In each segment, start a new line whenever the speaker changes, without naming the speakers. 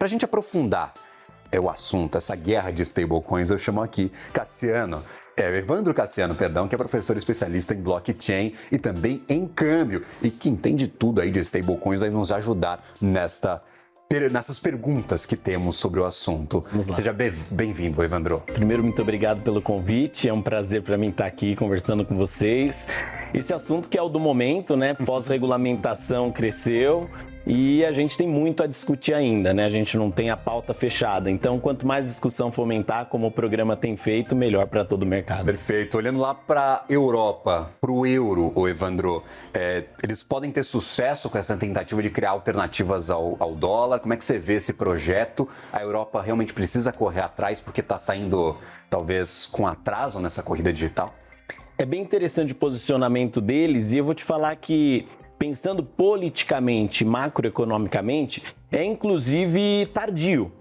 Para a gente aprofundar o assunto, essa guerra de stablecoins, eu chamo aqui Evandro Cassiano, que é professor especialista em blockchain e também em câmbio e que entende tudo aí de stablecoins, vai nos ajudar nessas perguntas que temos sobre o assunto. Seja bem-vindo, Evandro.
Primeiro, muito obrigado pelo convite, é um prazer para mim estar aqui conversando com vocês. Esse assunto que é o do momento, né? Pós-regulamentação cresceu e a gente tem muito a discutir ainda, né? A gente não tem a pauta fechada, então quanto mais discussão fomentar, como o programa tem feito, melhor para todo o mercado.
Perfeito. Olhando lá para a Europa, para o euro, Evandro, eles podem ter sucesso com essa tentativa de criar alternativas ao dólar? Como é que você vê esse projeto? A Europa realmente precisa correr atrás porque está saindo, talvez, com atraso nessa corrida digital?
É bem interessante o posicionamento deles e eu vou te falar que, pensando politicamente, macroeconomicamente, é inclusive tardio.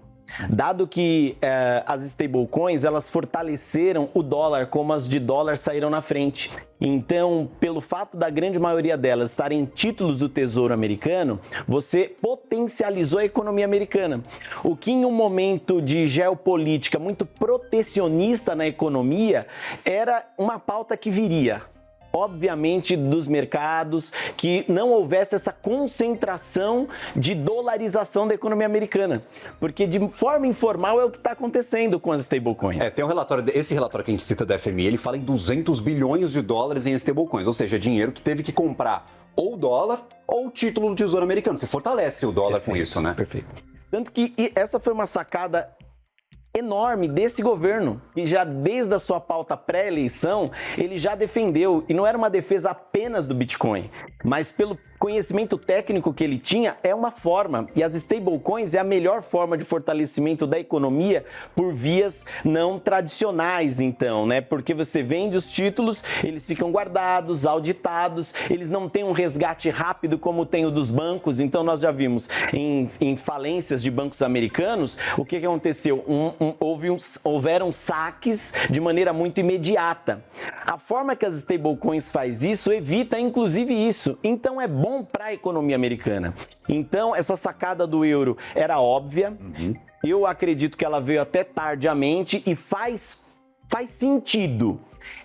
Dado que as stablecoins, elas fortaleceram o dólar como as de dólar saíram na frente. Então, pelo fato da grande maioria delas estarem em títulos do Tesouro Americano, você potencializou a economia americana. O que em um momento de geopolítica muito protecionista na economia, era uma pauta que viria. Obviamente, dos mercados, que não houvesse essa concentração de dolarização da economia americana. Porque de forma informal é o que está acontecendo com as stablecoins.
Tem um relatório, esse relatório que a gente cita da FMI, ele fala em 200 bilhões de dólares em stablecoins, ou seja, dinheiro que teve que comprar ou dólar ou título do Tesouro Americano. Você fortalece o dólar com isso, né?
Perfeito. Tanto que essa foi uma sacada enorme desse governo, que já desde a sua pauta pré-eleição, ele já defendeu, e não era uma defesa apenas do Bitcoin, mas pelo conhecimento técnico que ele tinha, é uma forma, e as stablecoins é a melhor forma de fortalecimento da economia por vias não tradicionais, então, né? Porque você vende os títulos, eles ficam guardados, auditados, eles não têm um resgate rápido como tem o dos bancos, então nós já vimos em falências de bancos americanos, o que aconteceu? Houveram saques de maneira muito imediata. A forma que as stablecoins faz isso evita inclusive isso, então é bom para a economia americana. Então, essa sacada do euro era óbvia. Eu acredito que ela veio até tardiamente e faz sentido.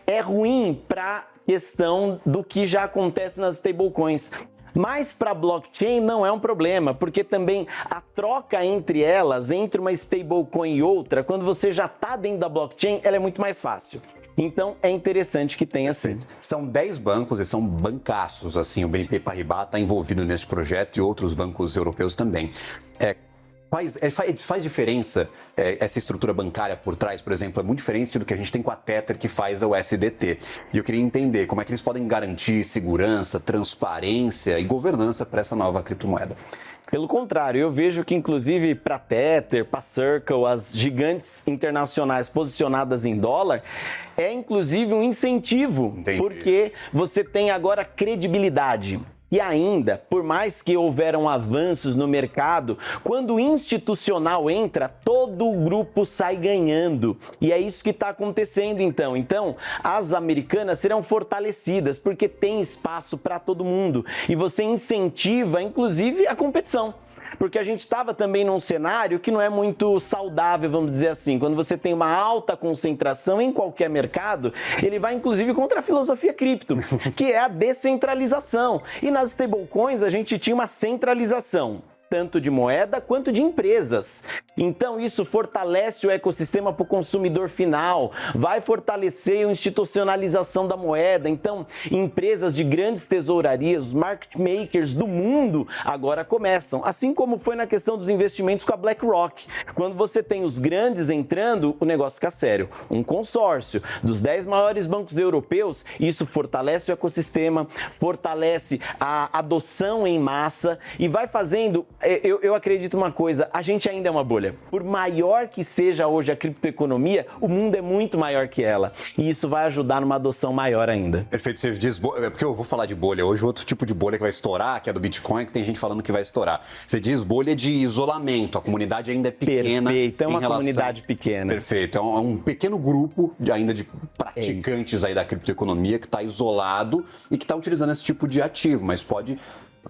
É ruim para a questão do que já acontece nas stablecoins. Mas para blockchain não é um problema, porque também a troca entre elas, entre uma stablecoin e outra, quando você já está dentro da blockchain, ela é muito mais fácil. Então, é interessante que tenha sido.
São 10 bancos e são bancaços, assim, o BNP Paribas está envolvido nesse projeto e outros bancos europeus também. Faz diferença essa estrutura bancária por trás, por exemplo, é muito diferente do que a gente tem com a Tether, que faz a USDT. E eu queria entender como é que eles podem garantir segurança, transparência e governança para essa nova criptomoeda.
Pelo contrário, eu vejo que inclusive para Tether, para Circle, as gigantes internacionais posicionadas em dólar, é inclusive um incentivo. Entendi. Porque você tem agora credibilidade. E ainda, por mais que houveram avanços no mercado, quando o institucional entra, todo o grupo sai ganhando. E é isso que está acontecendo então. Então, as americanas serão fortalecidas, porque tem espaço para todo mundo. E você incentiva, inclusive, a competição. Porque a gente estava também num cenário que não é muito saudável, vamos dizer assim. Quando você tem uma alta concentração em qualquer mercado, ele vai inclusive contra a filosofia cripto, que é a descentralização. E nas stablecoins a gente tinha uma centralização, tanto de moeda quanto de empresas. Então isso fortalece o ecossistema para o consumidor final, vai fortalecer a institucionalização da moeda. Então empresas de grandes tesourarias, os market makers do mundo agora começam, assim como foi na questão dos investimentos com a BlackRock. Quando você tem os grandes entrando, o negócio fica sério. Um consórcio dos 10 maiores bancos europeus, isso fortalece o ecossistema, fortalece a adoção em massa e vai fazendo... Eu acredito uma coisa, a gente ainda é uma bolha. Por maior que seja hoje a criptoeconomia, o mundo é muito maior que ela. E isso vai ajudar numa adoção maior ainda.
Perfeito, você diz bolha, porque eu vou falar de bolha hoje, outro tipo de bolha que vai estourar, que é do Bitcoin, que tem gente falando que vai estourar. Você diz bolha de isolamento, a comunidade ainda é pequena.
Perfeito, é uma comunidade pequena.
Perfeito, é um pequeno grupo ainda de praticantes aí da criptoeconomia que está isolado e que está utilizando esse tipo de ativo, mas pode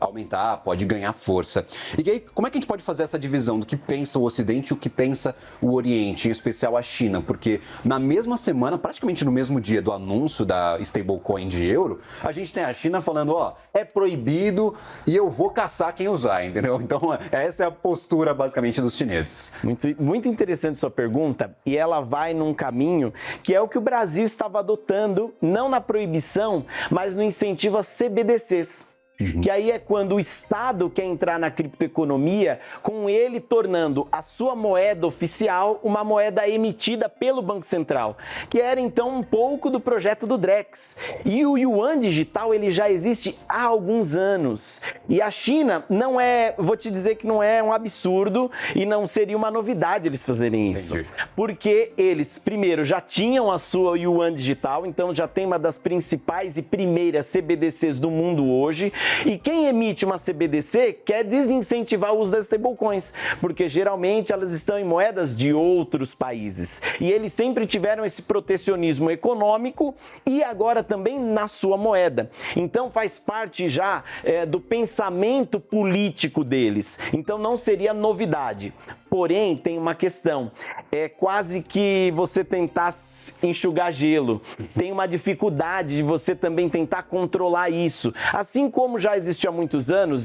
aumentar, pode ganhar força. E aí, como é que a gente pode fazer essa divisão do que pensa o Ocidente e o que pensa o Oriente, em especial a China? Porque na mesma semana, praticamente no mesmo dia do anúncio da stablecoin de euro, a gente tem a China falando, é proibido e eu vou caçar quem usar, entendeu? Então, essa é a postura, basicamente, dos chineses.
Muito interessante sua pergunta, e ela vai num caminho que é o que o Brasil estava adotando, não na proibição, mas no incentivo a CBDCs. Que aí é quando o Estado quer entrar na criptoeconomia, com ele tornando a sua moeda oficial uma moeda emitida pelo Banco Central, que era então um pouco do projeto do Drex. E o Yuan digital ele já existe há alguns anos. E a China não é, vou te dizer que não é um absurdo e não seria uma novidade eles fazerem isso.
Entendi.
Porque eles, primeiro, já tinham a sua Yuan digital, então já tem uma das principais e primeiras CBDCs do mundo hoje. E quem emite uma CBDC quer desincentivar o uso das stablecoins, porque geralmente elas estão em moedas de outros países. E eles sempre tiveram esse protecionismo econômico e agora também na sua moeda. Então faz parte já do pensamento político deles. Então não seria novidade. Porém, tem uma questão, é quase que você tentar enxugar gelo, tem uma dificuldade de você também tentar controlar isso. Assim como já existe há muitos anos,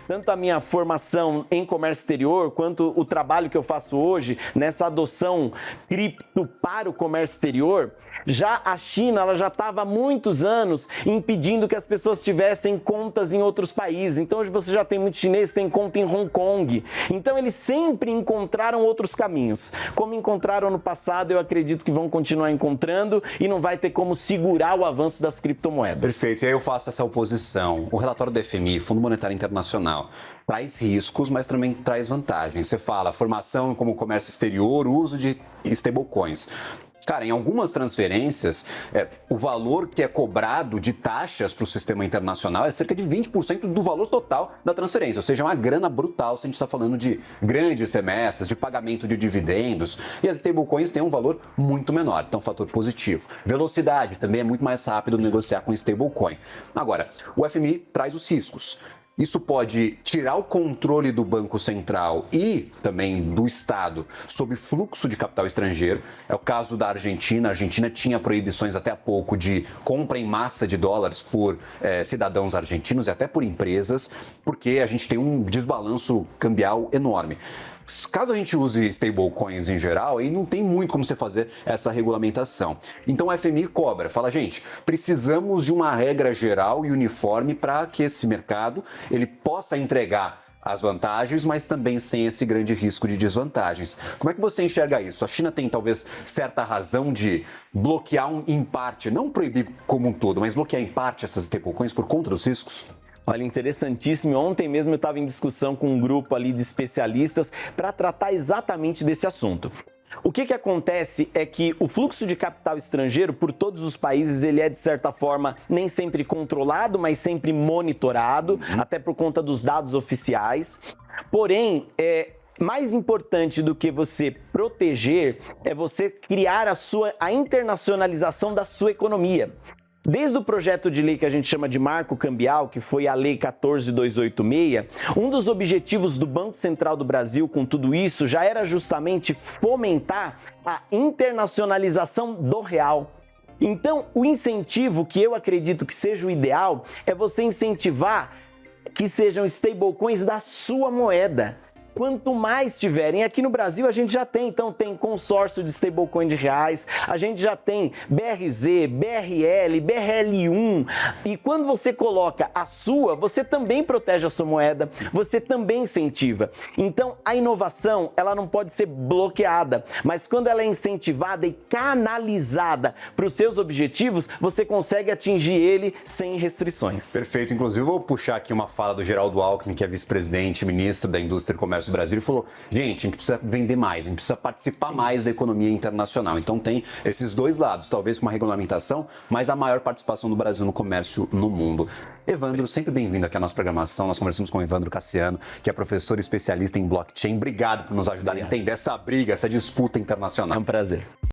tanto a minha formação em comércio exterior, quanto o trabalho que eu faço hoje, nessa adoção cripto para o comércio exterior, já a China ela já estava há muitos anos impedindo que as pessoas tivessem contas em outros países. Então hoje você já tem muitos chineses que têm conta em Hong Kong. Então eles sempre encontraram outros caminhos. Como encontraram no passado, eu acredito que vão continuar encontrando e não vai ter como segurar o avanço das criptomoedas.
Perfeito, e aí eu faço essa oposição. O relatório do FMI, Fundo Monetário Internacional, traz riscos, mas também traz vantagens. Você fala formação como comércio exterior, uso de stablecoins. Cara, em algumas transferências, o valor que é cobrado de taxas para o sistema internacional é cerca de 20% do valor total da transferência, ou seja, uma grana brutal se a gente está falando de grandes remessas, de pagamento de dividendos, e as stablecoins têm um valor muito menor, então fator positivo. Velocidade, também é muito mais rápido negociar com stablecoin. Agora, o FMI traz os riscos. Isso pode tirar o controle do Banco Central e também do Estado sobre fluxo de capital estrangeiro. É o caso da Argentina. A Argentina tinha proibições até há pouco de compra em massa de dólares por cidadãos argentinos e até por empresas, porque a gente tem um desbalanço cambial enorme. Caso a gente use stablecoins em geral, aí não tem muito como você fazer essa regulamentação. Então o FMI cobra, fala, gente, precisamos de uma regra geral e uniforme para que esse mercado ele possa entregar as vantagens, mas também sem esse grande risco de desvantagens. Como é que você enxerga isso? A China tem talvez certa razão de bloquear em parte, não proibir como um todo, mas bloquear em parte essas stablecoins por conta dos riscos?
Olha, interessantíssimo. Ontem mesmo eu estava em discussão com um grupo ali de especialistas para tratar exatamente desse assunto. O que acontece é que o fluxo de capital estrangeiro por todos os países, ele é de certa forma nem sempre controlado, mas sempre monitorado, até por conta dos dados oficiais. Porém, mais importante do que você proteger é você criar a internacionalização da sua economia. Desde o projeto de lei que a gente chama de Marco Cambial, que foi a Lei 14.286, um dos objetivos do Banco Central do Brasil com tudo isso já era justamente fomentar a internacionalização do real. Então, o incentivo que eu acredito que seja o ideal é você incentivar que sejam stablecoins da sua moeda. Quanto mais tiverem, aqui no Brasil a gente já tem, então tem consórcio de stablecoin de reais, a gente já tem BRZ, BRL, BRL1, e quando você coloca a sua, você também protege a sua moeda, você também incentiva. Então a inovação, ela não pode ser bloqueada, mas quando ela é incentivada e canalizada para os seus objetivos, você consegue atingir ele sem restrições.
Perfeito, inclusive vou puxar aqui uma fala do Geraldo Alckmin, que é vice-presidente, ministro da Indústria e Comércio do Brasil. Ele falou, gente, a gente precisa vender mais, a gente precisa participar mais da economia internacional. Então tem esses dois lados, talvez com uma regulamentação, mas a maior participação do Brasil no comércio no mundo. Evandro, sempre bem-vindo aqui à nossa programação. Nós conversamos com o Evandro Cassiano, que é professor especialista em blockchain. Obrigado por nos ajudar a entender essa briga, essa disputa internacional.
É um prazer.